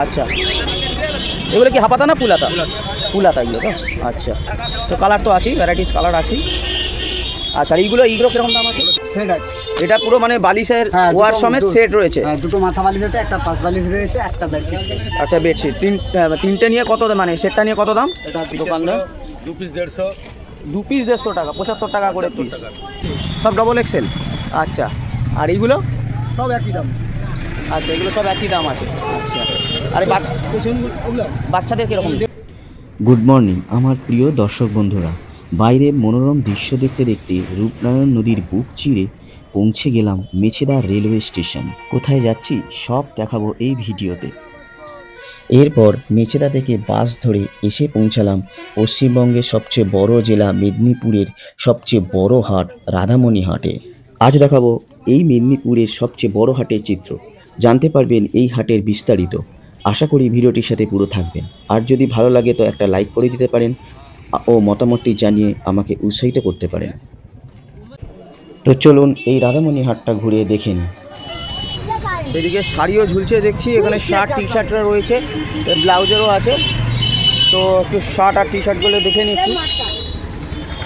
আচ্ছা, এগুলো কি হাপাতা না ফুলাতা? ফুলাতা এগুলো তো। আচ্ছা, তো কালার তো আছেই, ভ্যারাইটিস কালার আছেই। আচ্ছা, আর এইগুলো কিরকম দাম আছে? সেট আছে, এটা পুরো মানে বালিশের ওয়ার সমেত সেট রয়েছে। হ্যাঁ, দুটো মাথা বালিশ আছে, একটা পাশ বালিশ রয়েছে, একটা বেডশিট রয়েছে। আচ্ছা, বেডশিট তিনটে নিয়ে কত, মানে সেটটা নিয়ে কত দাম? এটা দোকানদার 2 পিস 150, 2 পিস 150 টাকা, 75 টাকা করে পিস, সব ডবল এক্সেল। আচ্ছা, আর এইগুলো সব একই দাম। আচ্ছা, এগুলো সব একই দাম আছে। আচ্ছা, আরে বাচ্চাদের কীরকম? গুড মর্নিং আমার প্রিয় দর্শক বন্ধুরা, বাইরের মনোরম দৃশ্য দেখতে দেখতে রূপনারায়ণ নদীর বুক চিরে পৌঁছে গেলাম মেছেদা রেলওয়ে স্টেশন। কোথায় যাচ্ছি সব দেখাবো এই ভিডিওতে। এরপর মেছেদা থেকে বাস ধরে এসে পৌঁছালাম পশ্চিমবঙ্গের সবচেয়ে বড় জেলা মেদিনীপুরের সবচেয়ে বড় হাট রাধামণি হাটে। আজ দেখাবো এই মেদিনীপুরের সবচেয়ে বড় হাটের চিত্র, জানতে পারবেন এই হাটের বিস্তারিত। আশা করি ভিডিওটির সাথে পুরো থাকবেন, আর যদি ভালো লাগে তো একটা লাইক করে দিতে পারেন ও মতামতটি জানিয়ে আমাকে উৎসাহিত করতে পারেন। তো চলুন এই রাধামণি হাটটা ঘুরে দেখে নিই। এদিকে শাড়িও ঝুলছে দেখছি, এখানে শার্ট টি শার্টরা রয়েছে, ব্লাউজেরও আছে। তো একটু শার্ট আর টি শার্টগুলো দেখে নিই একটু।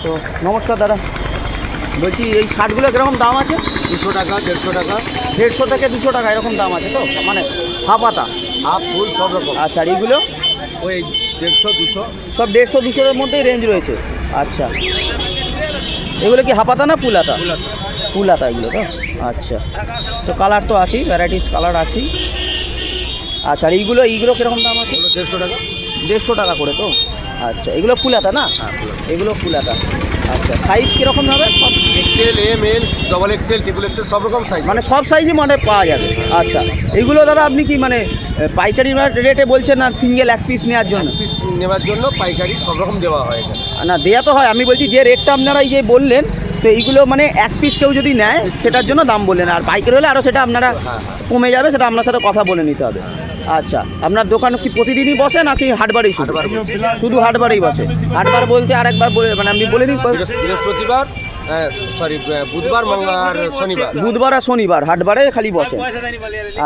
তো নমস্কার দাদা, বলছি এই শার্টগুলো কীরকম দাম আছে? 200 টাকা, 150 টাকা, 150 থেকে 200 টাকা এরকম দাম আছে তো, মানে হাফাতা? হাফ ফুল সব রকম। আচ্ছা, আর এইগুলো ওই 150 200, সব 150-200-এর মধ্যেই রেঞ্জ রয়েছে। আচ্ছা, এগুলো কি হাফাতা না ফুলাতা? ফুলাতা এগুলো তো। আচ্ছা, তো কালার তো আছেই, ভ্যারাইটিস কালার আছেই। আচ্ছা, আর এইগুলো কীরকম দাম আছে? 150 টাকা। 150 টাকা করে তো। আচ্ছা, এগুলো ফুলাতা না? এগুলো ফুলাতা। আচ্ছা, সাইজ কীরকম হবে? সব এক্সেল, এম, এল, ডবল এক্সেল, ট্রিপল এক্সেল সব রকম সাইজ, মানে সব সাইজই মানে পাওয়া যাবে। আচ্ছা, এইগুলো দাদা আপনি কি মানে পাইকারি রেটে বলছেন না সিঙ্গেল এক পিস নেওয়ার জন্য? পিস নেওয়ার জন্য পাইকারি সব রকম দেওয়া হয় এখানে। না, দেয়া তো হয়, আমি বলছি যে রেটটা আপনারা এই যে বললেন, তো এইগুলো মানে এক পিস কেউ যদি নেয় সেটার জন্য দাম বললেন, আর পাইকারি হলে আরও সেটা আপনারা কমে যাবে, সেটা আপনার সাথে কথা বলে নিতে হবে। আচ্ছা, আপনার দোকান কি প্রতিদিনই বসে নাকি হাটবারেই? শুধু হাটবারেই বসে। হাটবার বলতে আরেকবার বলে, মানে আমি বলে দিই, বৃহস্পতিবার, সরি বুধবার, মঙ্গলবার, শনিবার। বুধবার আর শনিবার হাটবারে খালি বসে।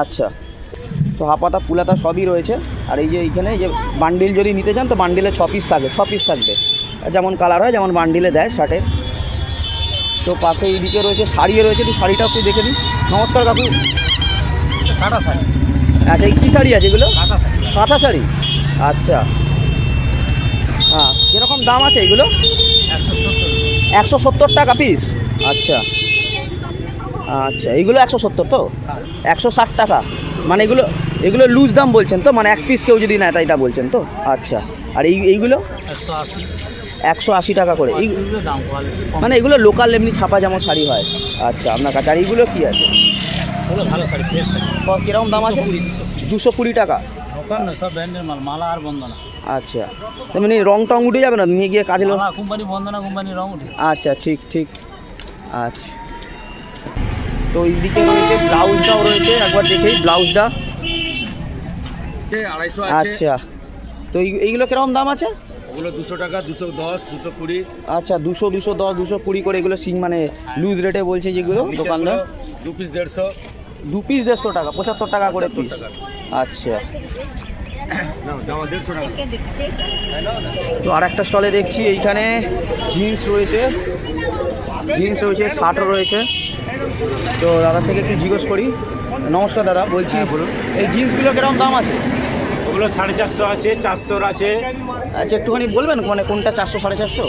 আচ্ছা, তো হাপাতা ফুলাতা সবই রয়েছে। আর এই যে এইখানে যে বান্ডিল যদি নিতে চান তো বান্ডিলে 6 পিস থাকে, 6 পিস থাকবে, যেমন কালার হয় যেমন বান্ডিলে দেয় শার্টের। তো পাশে এইদিকে রয়েছে শাড়িও রয়েছে, একটু শাড়িটা একটু দেখে নিন। নমস্কার কাকু। কাটা শাড়ি। আচ্ছা, এই কী শাড়ি আছে এগুলো? কাটা শাড়ি। কাঁথা শাড়ি। আচ্ছা, হ্যাঁ, কীরকম দাম আছে এগুলো? 170 টাকা পিস। আচ্ছা আচ্ছা, এইগুলো 170 তো? 160 টাকা, মানে এগুলো লুজ দাম বলছেন তো, মানে এক পিস কেউ যদি নেয় তাই এটা বলছেন তো? আচ্ছা, আর এইগুলো 180 টাকা করে। এই মানে এগুলো লোকাল এমনি ছাপা যেমন শাড়ি হয়। আচ্ছা, আপনার কাছে। আর এইগুলো কী আছে? ভালো শাড়ি, ফ্রেশ শাড়ি। কীরকম দাম আছে? 220 টাকা। দোকান না, সব ব্র্যান্ডের মাল, মালা আর বন্দনা। আচ্ছা, তার মানে রং টং উঠে যাবে না নিয়ে গিয়ে কাজে? কোম্পানি বন্দনা কোম্পানি রং উঠে। আচ্ছা, ঠিক ঠিক। আচ্ছা, তো এইদিকে রয়েছে ব্লাউজটাও রয়েছে, একবার দেখেই ব্লাউজটা। 250 আছে। আচ্ছা, তো এইগুলো কিরকম দাম আছে? ওগুলো 200 টাকা, 210, 220। আচ্ছা, 200, 210, 220 করে এগুলো মানে লুজ রেটে বলছে যেগুলো দোকানদার। 2 পিস 150, 2 পিস 150 টাকা, 75 টাকা করে পিস। আচ্ছা, জামা 150 টাকা। তো আর একটা স্টলে দেখছি এইখানে জিন্স রয়েছে, শার্টও রয়েছে। তো দাদার থেকে একটু জিজ্ঞেস করি। নমস্কার দাদা, বলছি বলুন, এই জিন্সগুলো কিরকম দাম আছে? ওগুলো 450 আছে, 400 আছে। আচ্ছা, একটুখানি বলবেন মানে কোনটা 400 450?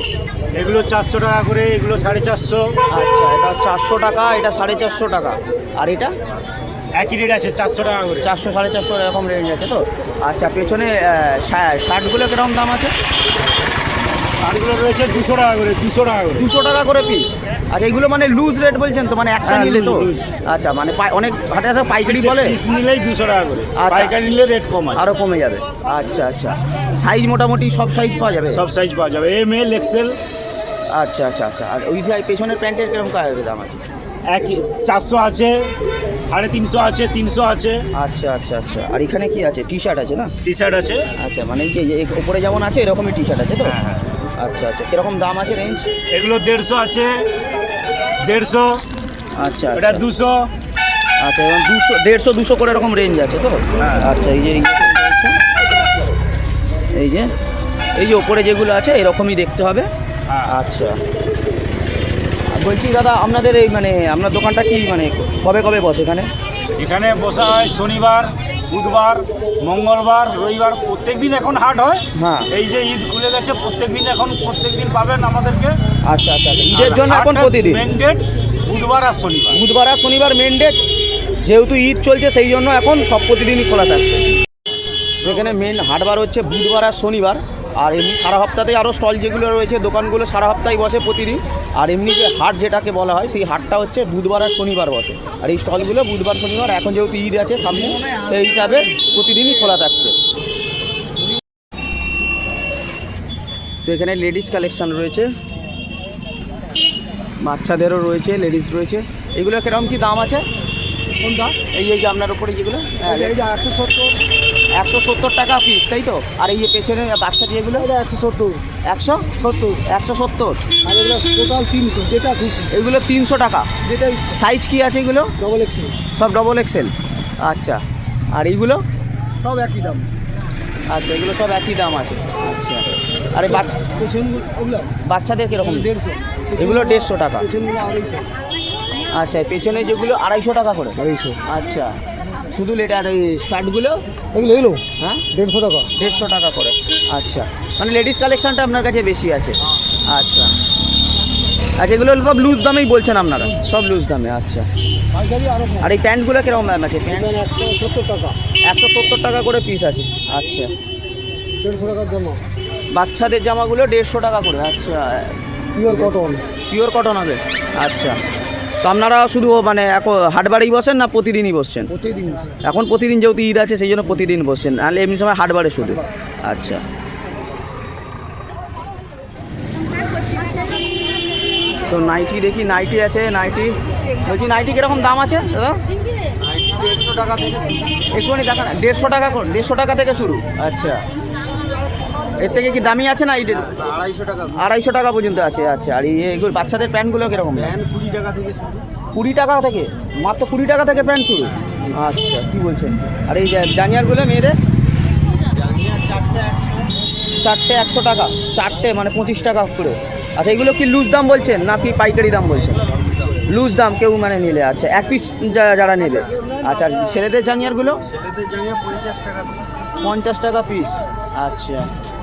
এগুলো 400 টাকা করে, এগুলো 450। আচ্ছা, এটা 400 টাকা, এটা 450 টাকা, আর এটা একই রেট আছে, 400 টাকা করে। 400 450 এরকম রেঞ্জ আছে তো? আচ্ছা, পেছনে শার্টগুলো কিরকম দাম আছে? শার্টগুলো রয়েছে 200 টাকা করে, 200 টাকা করে। 200 টাকা করে পিস। আচ্ছা, এগুলো মানে লুজ রেট বলছেন তো, মানে একটা হ্যাঁ, নিলে তো? লুজ। আচ্ছা, মানে অনেক হাটে আছে পাইকারি বলে, পিস নিলেই 200 টাকা করে, আচ্ছা। পাইকারি নিলে রেট কম আছে, আরও কমে যাবে। আচ্ছা আচ্ছা, সাইজ মোটামুটি সব সাইজ পাওয়া যাবে? সব সাইজ পাওয়া যাবে, এম, এল, এক্সেল। আচ্ছা আচ্ছা আচ্ছা, আর ওই যে পেছনের প্যান্টের কিরকম দাম আছে? একই 400 আছে, 350 আছে, 300 আছে। আচ্ছা আচ্ছা আচ্ছা, আর এখানে কি আছে? টি শার্ট আছে না? টি শার্ট আছে। আচ্ছা, মানে এই যে উপরে যেমন আছে এরকমই টি শার্ট আছে তো? হ্যাঁ হ্যাঁ। আচ্ছা আচ্ছা, কিরকম দাম আছে রেঞ্জ? এগুলো 150 আছে, 150। আচ্ছা, এটা 200। আচ্ছা, এবং 200 150 200 করে এরকম রেঞ্জ আছে তো? আচ্ছা, এই যে এই যে ওপরে যেগুলো আছে এরকমই দেখতে হবে। হ্যাঁ। আচ্ছা, বলছি দাদা আপনাদের এই মানে আপনার দোকানটা কি মানে কবে কবে বসে এখানে? এখানে বসা হয় শনিবার, বুধবার, মঙ্গলবার, রবিবার, প্রত্যেকদিন এখন হাট হয়। হ্যাঁ। এই যে ঈদ খুলে গেছে, প্রত্যেকদিন পাবেন আমাদেরকে। আচ্ছা আচ্ছা, ঈদের জন্য এখন প্রতিদিন মেন ডেট বুধবার আর শনিবার। বুধবার আর শনিবার মেন ডেট, যেহেতু ঈদ চলছে সেই জন্য এখন সব প্রতিদিনই খোলা থাকছে। এখানে মেন হাটবার হচ্ছে বুধবার আর শনিবার, আর এমনি সারা সপ্তাহতে আরও স্টল যেগুলো রয়েছে দোকানগুলো সারা সপ্তাহে বসে প্রতিদিন। আর এমনি যে হাট যেটাকে বলা হয় সেই হাটটা হচ্ছে বুধবার আর শনিবার বসে, আর এই স্টলগুলো বুধবার শনিবার। এখন যেহেতু ঈদ আছে সামনে সেই হিসাবে প্রতিদিনই খোলা থাকছে। তো এখানে লেডিস কালেকশন রয়েছে, বাচ্চাদেরও রয়েছে, লেডিস রয়েছে। এগুলো কিরকম কি দাম আছে? কোনটা? এই যে আপনার উপরে যেগুলো 170 টাকা পিস, তাই তো? আর এই যে পেছনে বাচ্চা যেগুলো 170 170 আর এগুলো টোটাল 300, যেটা খুশি। এগুলো 300 টাকা। যেটা সাইজ কি আছে এগুলো? ডবল এক্সেল, সব ডবল এক্সেল। আচ্ছা, আর এইগুলো সব একই দাম। আচ্ছা, এগুলো সব একই দাম আছে। আচ্ছা, আর এই পেছনগুলো ওগুলো বাচ্চাদের কীরকম? 150, এগুলো 150 টাকা। পেছনগুলো 250। আচ্ছা, পেছনে যেগুলো 250 টাকা করে। 250। আচ্ছা, শুধু লেটার এই শার্টগুলো এগুলো হ্যাঁ 150 টাকা। 150 টাকা করে। আচ্ছা, মানে লেডিস কালেকশনটা আপনার কাছে বেশি আছে। আচ্ছা আচ্ছা, এগুলো সব লুজ দামেই বলছেন আপনারা? সব লুজ দামে। আচ্ছা, পাইকারি আরো কম। আর এই প্যান্টগুলো কীরকম দাম আছে? প্যান্ট 170 টাকা, 170 টাকা করে পিস আছে। আচ্ছা, 150 টাকার জন্য। বাচ্চাদের জামাগুলো 150 টাকা করে। আচ্ছা, পিওর কটন। পিওর কটন হবে। আচ্ছা, তো আপনারা শুধু মানে এখন হাটবারেই বসেন না প্রতিদিনই বসছেন? প্রতিদিন। এখন প্রতিদিন যেহেতু ঈদ আছে সেই জন্য প্রতিদিন বসছেন, নাহলে এমনি সময় হাটবারে শুধু। আচ্ছা, তো নাইটি দেখি, নাইটি আছে। নাইটি বলছি, নাইটি কীরকম দাম আছে দাদা? 150 টাকা থেকে একটুখানি দেখা না। 150 টাকা 150 টাকা থেকে শুরু। আচ্ছা, এর থেকে কি দামি আছে না? এই 250 টাকা, 250 টাকা পর্যন্ত আছে। আচ্ছা, আর এগুলো বাচ্চাদের প্যান্টগুলো কীরকম? প্যান্ট 20 টাকা থেকে শুরু। 20 টাকা থেকে, মাত্র 20 টাকা থেকে প্যান্ট শুরু? আচ্ছা, কী বলছেন? আর এই জানিয়ারগুলো মেয়েদের? জাঙ্গিয়া 4টে 100 টাকা। 4টে মানে 25 টাকা করে। আচ্ছা, এগুলো কি লুজ দাম বলছেন নাকি পাইকারি দাম বলছেন? লুজ দাম কেউ মানে নিলে। আচ্ছা, এক পিস যারা নেবে। আচ্ছা, আর ছেলেদের জানিয়ারগুলো? ছেলেদের জাঙ্গিয়া 50 টাকা পিস। 50 টাকা পিস। আচ্ছা,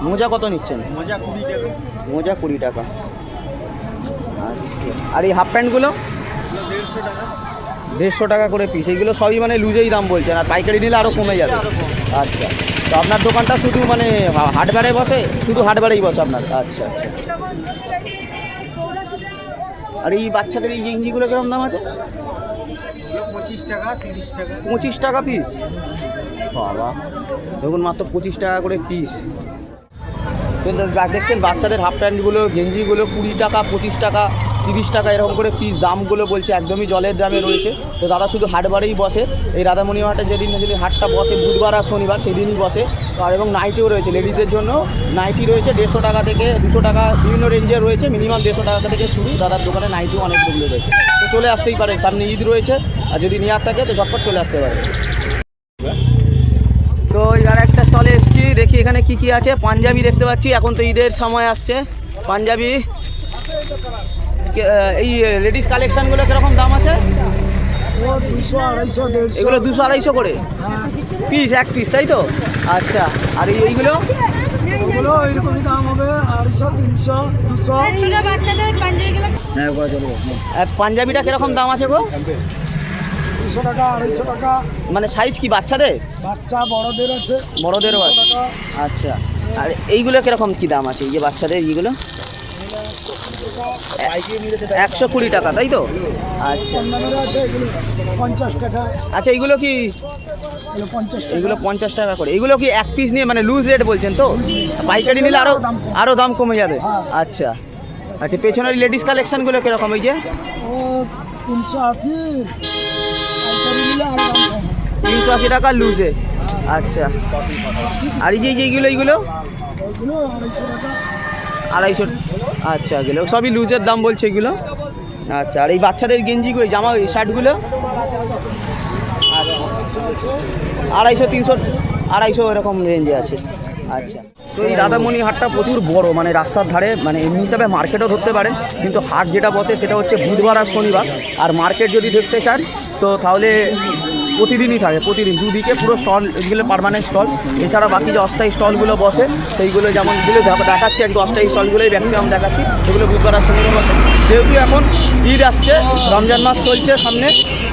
মোজা কত নিচ্ছেন? মোজা 20 টাকা। মোজা 20 টাকা। আচ্ছা, আর এই হাফ প্যান্টগুলো? 150 টাকা। 150 টাকা করে পিস। এইগুলো সবই মানে লুজেই দাম বলছেন, আর পাইকারি নিলে আরও কমে যাবে। আচ্ছা, তো আপনার দোকানটা শুধু মানে হাটবারে বসে? শুধু হাটবারেই বসে আপনার? আচ্ছা আচ্ছা। আর এই বাচ্চাদের এই গেঞ্জিগুলো কিরকম দাম আছে? 25 টাকা, 30 টাকা। 25 টাকা পিস? বাবা, দেখুন মাত্র 25 টাকা করে পিস। তো দেখছেন বাচ্চাদের হাফ প্যান্টগুলো, গেঞ্জিগুলো 20 টাকা, 25 টাকা, 30 টাকা এরকম করে পিস। দামগুলো বলছে একদমই জলের দামে রয়েছে। তো দাদা শুধু হাটবারেই বসে, এই রাধামণি হাটে যেদিন হাটটা বসে বুধবার আর শনিবার সেদিনই বসে। আর এবং নাইটিও রয়েছে, লেডিসদের জন্য নাইটি রয়েছে 150 টাকা থেকে 200 টাকা, বিভিন্ন রেঞ্জে রয়েছে। মিনিমাম 150 টাকা থেকে শুরু। দাদার দোকানে নাইটিও অনেকগুলো রয়েছে। তো চলে আসতেই পারেন, সামনে ঈদ রয়েছে, আর যদি নেওয়ার থাকে তো ঝটপট চলে আসতে পারে। তো আর একটা স্টলে এসেছি, দেখি এখানে কি কি আছে। পাঞ্জাবি দেখতে পাচ্ছি, এখন তো ঈদের সময় আসছে। পাঞ্জাবি এই লেডিস কালেকশানগুলো কীরকম দাম আছে? 200, 250, 150। এগুলো 200, 250 করে পিস, এক পিস, তাই তো? আচ্ছা, আর এইগুলো? ওগুলো এরকমই দাম হবে 250, 300, 200। ছোট বাচ্চাদের পাঞ্জাবিগুলো আর পাঞ্জাবিটা কীরকম দাম আছে গো? 200 টাকা, 250 টাকা। মানে সাইজ কি বাচ্চাদের? বাচ্চা বড়দের আছে। বড়দেরও আছে। আচ্ছা, আর এইগুলো কীরকম কি দাম আছে? এই যে বাচ্চাদের এইগুলো 120 টাকা, তাই তো? আচ্ছা আছে এগুলো 50 টাকা। আচ্ছা, এইগুলো কি? এগুলো 50 টাকা। এগুলো 50 টাকা করে। এগুলো কি এক পিস নিয়ে মানে লুজ রেট বলছেন তো? পাইকারি নিলে আরও দাম কমে যাবে। আচ্ছা আচ্ছা, পেছনের লেডিস কালেকশানগুলো কীরকম? এই যে ও 380, পাইকারি নিলে আর দাম কম। 380 টাকা লুজে। আচ্ছা, আর এই যে এইগুলো ওইগুলো 250 টাকা। 250। আচ্ছা, এগুলো সবই লুজের দাম বলছে এগুলো। আচ্ছা, আর এই বাচ্চাদের গেঞ্জিগুলো, জামা, এই শার্টগুলো? আচ্ছা, 250, 300, 250 এরকম রেঞ্জে আছে। আচ্ছা, তো এই রাধামণি হাটটা প্রচুর বড়, মানে রাস্তার ধারে, মানে এমনি হিসাবে মার্কেটও ধরতে পারেন, কিন্তু হাট যেটা বসে সেটা হচ্ছে বুধবার আর শনিবার। আর মার্কেট যদি দেখতে চান তো তাহলে প্রতিদিনই থাকে, প্রতিদিন দুদিকে পুরো স্টল, এগুলো পার্মানেন্ট স্টল। এছাড়া বাকি যে অস্থায়ী স্টলগুলো বসে সেইগুলো যেমন এগুলো দেখাচ্ছি, একটু অস্থায়ী স্টলগুলোই ম্যাক্সিমাম দেখাচ্ছি, এগুলো বুধবার আর শনিবার বসে। যেহেতু এখন ঈদ আসছে, রমজান মাস চলছে সামনে,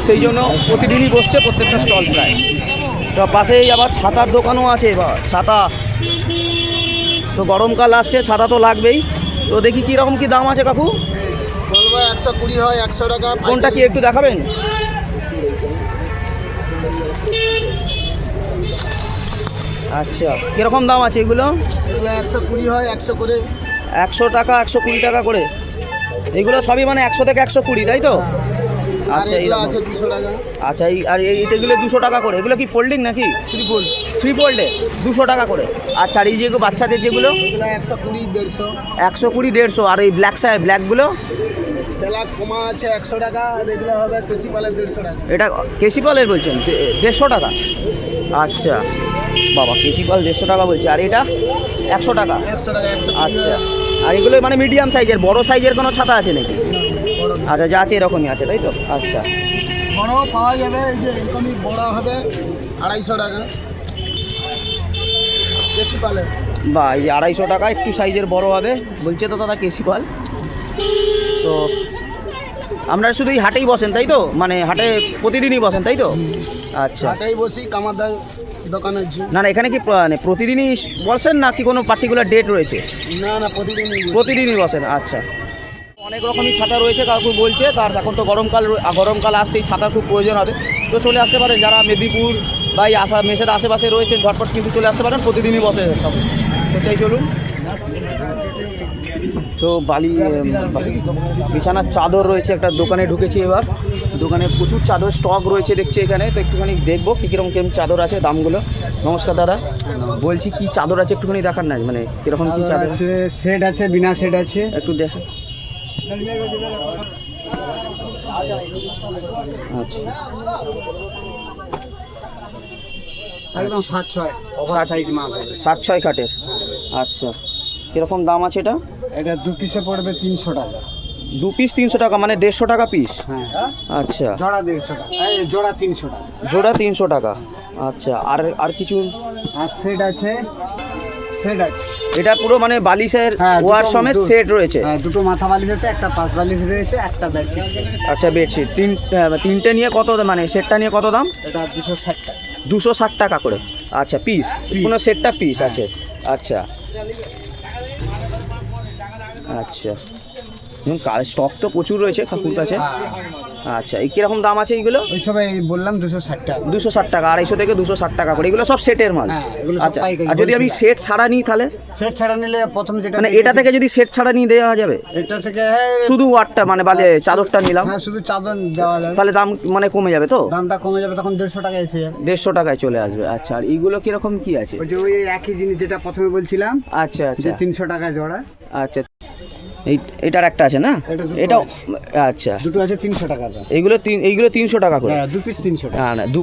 সেই জন্য প্রতিদিনই বসছে প্রত্যেকটা স্টল প্রায়। তো পাশেই আবার ছাতার দোকানও আছে, বা ছাতা, তো গরমকাল আসছে, ছাতা তো লাগবেই। তো দেখি কীরকম কী দাম আছে কাকু। বলবো 120 হয়, 100 টাকা। কোনটা কি একটু দেখাবেন? আচ্ছা, কীরকম দাম আছে এগুলো? এগুলো 120 হয়, 100 করে। 100 টাকা, 120 টাকা করে। এগুলো সবই মানে 100 থেকে 120, তাই তো? আর আচ্ছা, এগুলো এইরকম। আছে 200 টাকা। আচ্ছা, আর এইগুলো 200 টাকা করে। এগুলো কি ফোল্ডিং নাকি? থ্রি ফোল্ডে 200 টাকা করে। আচ্ছা, আর এই যেগুলো বাচ্চাদের যেগুলো? এগুলো 120, 150। 120, 150। আর এই ব্ল্যাকগুলো? ব্ল্যাক কমা আছে 100 টাকা, আর এগুলো হবে কেসিপালের 150 টাকা। এটা কেসিপালের বলছেন 150 টাকা? আচ্ছা বাবা, কেসিপাল 150 টাকা বলছে, আর এটা 100 টাকা? 100 টাকা, 120। আচ্ছা, আর এগুলো মানে মিডিয়াম সাইজের, বড় সাইজের কোনো ছাতা আছে নাকি? বড় আচ্ছা, যা আছে এরকমই আছে, তাই তো? আচ্ছা, বড় পাওয়া যাবে, এই যে এরকমই বড় হবে 250 টাকা কেসিপালের। বা এই যে 250 টাকা, একটু সাইজের বড় হবে বলছে তো দাদা কেসিপাল। তো আপনারা শুধু এই হাটেই বসেন, তাই তো? মানে হাটে প্রতিদিনই বসেন, তাই তো? আচ্ছা, হাটেই বসি, কামারদার দোকান আছে। না না, এখানে কি মানে প্রতিদিনই বসেন না কি কোনো পার্টিকুলার ডেট রয়েছে? না না, প্রতিদিনই বসি। প্রতিদিনই বসেন। আচ্ছা, অনেক রকমই ছাতা রয়েছে কাকু বলছে, তার এখন তো গরমকাল আসছে, এই ছাতার খুব প্রয়োজন হবে। তো চলে আসতে পারেন যারা মেদিনীপুর বা এই মেসের আশেপাশে রয়েছে, ঝটপট কিন্তু চলে আসতে পারেন, প্রতিদিনই বসে সব। তো চাই চলুন। তো বিছানার চাদর রয়েছে একটা দোকানে, ঢুকেছি এবার। দোকানে প্রচুর চাদর স্টক রয়েছে দেখছি এখানে, তো একটুখানি দেখবো কীরকম চাদর আছে, দামগুলো। নমস্কার দাদা, বলছি কি চাদর আছে একটুখানি দেখান না, মানে কীরকম কী চাদর আছে? সেট আছে, বিনা সেট আছে। একটু দেখেন। আচ্ছা, একদম 7-6 ওভার সাইজ মাল হবে। 7-6 কাটের। আচ্ছা, কীরকম দাম আছে এটা? এটা 2 পিসে পড়বে 300 টাকা। 2 পিস 300 টাকা, মানে 150 টাকা পিস? হ্যাঁ। আচ্ছা, জোড়া 150 টাকা, এই জোড়া 300 টাকা। জোড়া 300 টাকা। আচ্ছা, আর কিছু? আর সেট আছে, সেট আছে। এটা পুরো মানে বালিশের হ্যাঁ, ওয়ার সমেত সেট রয়েছে? হ্যাঁ, দুটো মাথা বালিশ আছে, একটা পাশ বালিশ রয়েছে, একটা বেডশিট। আচ্ছা, বেডশিট তিনটে নিয়ে কত, মানে সেটটা নিয়ে কত দাম? এটা 260 টাকা। 260 টাকা করে। আচ্ছা, পিস, কোনো সেটটা পিস আছে? আচ্ছা আচ্ছা, স্টক তো প্রচুর রয়েছে কাকুর কাছে। আচ্ছা, এই কীরকম দাম আছে এইগুলো? ওই সবাই বললাম 260 টাকা। 260 টাকা, 250 থেকে 260 টাকা করে। এগুলো সব সেটের মাল? হ্যাঁ, এগুলো সব আচ্ছা, পাইকারি। আর যদি আমি সেট ছাড়া নিই তাহলে? সেট ছাড়া নিলে প্রথম যেটা মানে এটা থেকে যদি সেট ছাড়া নিয়ে দেওয়া যাবে? এটা থেকে হ্যাঁ, শুধু ওয়ারটা মানে চাদরটা নিলাম, হ্যাঁ শুধু চাদর দেওয়া যাবে, তাহলে দাম মানে কমে যাবে তো? দামটা কমে যাবে, তখন 150 টাকা এসে যাবে। 150 টাকায় চলে আসবে। আচ্ছা, আর এইগুলো কিরকম কি আছে? ওই যে ওই একই জিনিস যেটা প্রথমে বলছিলাম, আচ্ছা যে আচ্ছা 300 টাকা জোড়া। আচ্ছা, এটার একটা আছে না? এটা দুটো এটাও? আছে। আচ্ছা, দুটো আছে 300 টাকা দাম। এইগুলো 300 টাকা করে? হ্যাঁ, 2 পিস 300 টাকা। না, 2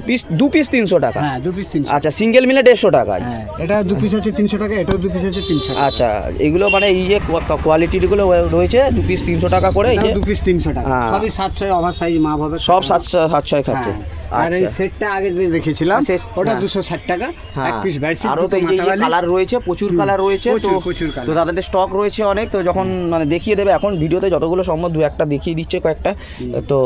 পিস 300 টাকা। হ্যাঁ, 2 পিস 300। আচ্ছা, সিঙ্গেল মিলে 150 টাকায়? হ্যাঁ, এটা 2 পিস আছে 300 টাকা, এটাও 2 পিস আছে 300 টাকা। আচ্ছা, এগুলো মানে এই যে কোয়ালিটিগুলো রয়েছে 2 পিস 300 টাকা করে, এই যে 2 পিস 300 টাকা, হ্যাঁ। সবই 7-6 ওভার সাইজ মাপ হবে, সব 7-6 খাচ্ছে। হ্যাঁ। আর এই আচ্ছা, সেটটা আগে যে দেখেছিলাম ওটা হ্যাঁ। 260 টাকা, এক পিস বেডশিট। আরও তো এই যে কালার রয়েছে, প্রচুর কালার রয়েছে, তো প্রচুর তো কালার। তাদের স্টক রয়েছে অনেক। তো যখন মানে দেখিয়ে দেবে, এখন ভিডিওতে যতগুলো সম্ভব 2-1টা দেখিয়ে দিচ্ছে কয়েকটা। তো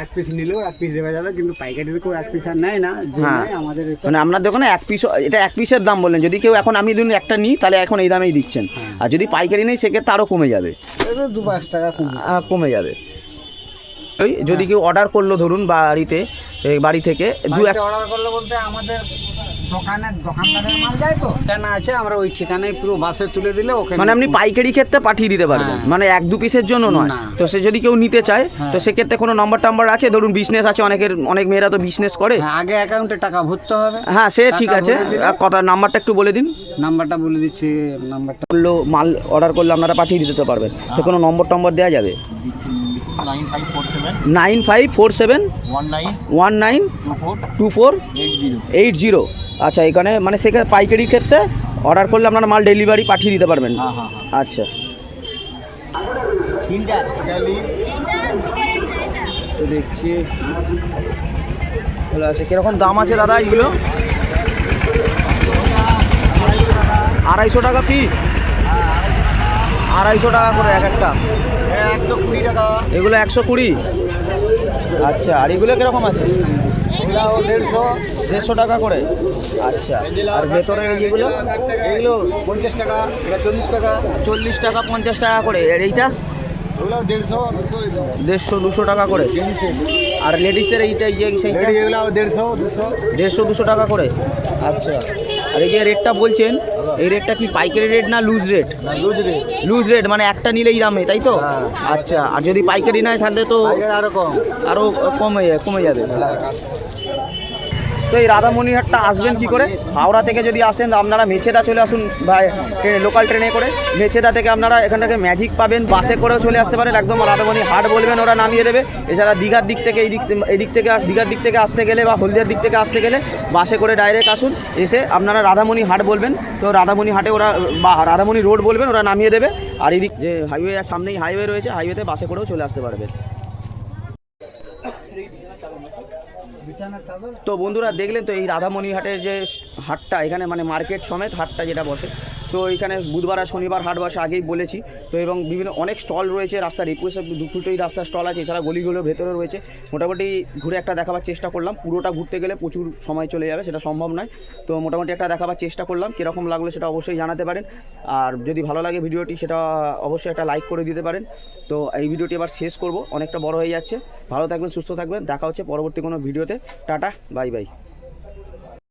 এক পিস নিলেও এক পিস দেওয়া যাবে, কিন্তু পাইকারিতে কেউ এক পিস আর নেয় না, যে হ্যাঁ, নেয় আমাদের এটা। মানে আপনার দোকানে এক পিস, এটা এক পিসের দাম বললেন। যদি কেউ এখন আমি ধরুন একটা নিই, তাহলে এখন এই দামেই দিচ্ছেন। আর যদি পাইকারি নেই সেক্ষেত্রে আরও কমে যাবে? এটা 2-5 টাকা কমে যাবে। ওই যদি কেউ অর্ডার করলো ধরুন বাড়ি থেকে অর্ডার করলে বলতে আমাদের দোকানদারের মাল যায় তো, ঠিকানা আছে, আমরা ওই ঠিকানায় পুরো বাসে তুলে দিলে ওখানে, মানে আপনি পাইকারি ক্ষেত্রে পাঠিয়ে দিতে পারবেন? হ্যাঁ। মানে 1-2 পিসের জন্য নয়? না। তো সে যদি কেউ নিতে চায়, হ্যাঁ। তো সেক্ষেত্রে কোনো নাম্বার আছে? ধরুন বিজনেস আছে অনেক মেয়েরা তো বিজনেস করে। হ্যাঁ, আগে অ্যাকাউন্টে টাকা ভরতে হবে। হ্যাঁ, সে ঠিক টাকা আছে। ভরে দিলে- কথা নাম্বারটা একটু বলে দিন। নাম্বারটা বলে দিচ্ছি, নাম্বারটা বললো মাল অর্ডার করলে আপনারা পাঠিয়ে দিতে পারবেন, তো কোনো নম্বর দেওয়া যাবে? 9547 192480। আচ্ছা, এখানে মানে সেখানে পাইকারির ক্ষেত্রে অর্ডার করলে আপনারা মাল ডেলিভারি পাঠিয়ে দিতে পারবেন? হ্যাঁ হ্যাঁ হ্যাঁ। আচ্ছা, তো দেখছি ভালো আছে। কীরকম দাম আছে দাদা এগুলো? 250 টাকা পিস, 250 টাকা করে এক একটা। 120 টাকা। এগুলো 120। আচ্ছা, আর এগুলো কীরকম আছে? 150 টাকা করে। আচ্ছা, আর ভেতরের এইগুলো? এগুলো 50 টাকা, এটা 40 টাকা। 40 টাকা 50 টাকা করে। আর এইটা ওগুলো 150, 150 200 টাকা করে। আর লেডিসদের এইটা সেইটা এগুলো 150, 200। 150 200 টাকা করে। আচ্ছা, আর এই যে রেটটা বলছেন, এই রেটটা কি পাইকারি রেট না লুজ রেট? লুজ রেট মানে একটা নিলেই দামে, তাই তো? আচ্ছা, আর যদি পাইকারি নেয় তাহলে তো আরো কম। আরও কমে যাবে। তো এই রাধামণিহাটটা আসবেন কি করে? হাওড়া থেকে যদি আসেন আপনারা মেছেদা চলে আসুন, বা লোকাল ট্রেনে করে মেছেদা থেকে আপনারা এখান থেকে ম্যাজিক পাবেন, বাসে করেও চলে আসতে পারেন। একদম রাধামণিহাট বলবেন, ওরা নামিয়ে দেবে। এছাড়া দীঘার দিক থেকে দীঘার দিক থেকে আসতে গেলে বা হলদিয়ার দিক থেকে আসতে গেলে বাসে করে ডাইরেক্ট আসুন, এসে আপনারা রাধামণিহাট বলবেন, তো রাধামণিহাটে ওরা বা রাধামণি রোড বলবেন, ওরা নামিয়ে দেবে। আর এদিক যে হাইওয়ে সামনেই হাইওয়ে রয়েছে, হাইওয়েতে বাসে করেও চলে আসতে পারবেন। তো বন্ধুরা দেখলেন তো এই রাধামণিহাটের যে হাটটা, এখানে মানে মার্কেট সমেত হাটটা যেটা বসে, তো এখানে বুধবার আর শনিবার হাট বসে, আগেই বলেছি তো। এবং বিভিন্ন অনেক স্টল রয়েছে, রাস্তার একুশে দুপুরটোই রাস্তার স্টল আছে, এছাড়া গলিগুলোর ভেতরে রয়েছে। মোটামুটি ঘুরে একটা দেখাবার চেষ্টা করলাম। পুরোটা ঘুরতে গেলে প্রচুর সময় চলে যাবে, সেটা সম্ভব নয়। তো মোটামুটি একটা দেখাবার চেষ্টা করলাম, কীরকম লাগলো সেটা অবশ্যই জানাতে পারেন। আর যদি ভালো লাগে ভিডিওটি, সেটা অবশ্যই একটা লাইক করে দিতে পারেন। তো এই ভিডিওটি এবার শেষ করব, অনেকটা বড় হয়ে যাচ্ছে। ভালো থাকবেন, সুস্থ থাকবেন, দেখা হচ্ছে পরবর্তী কোনো ভিডিওতে। Tata, bye bye.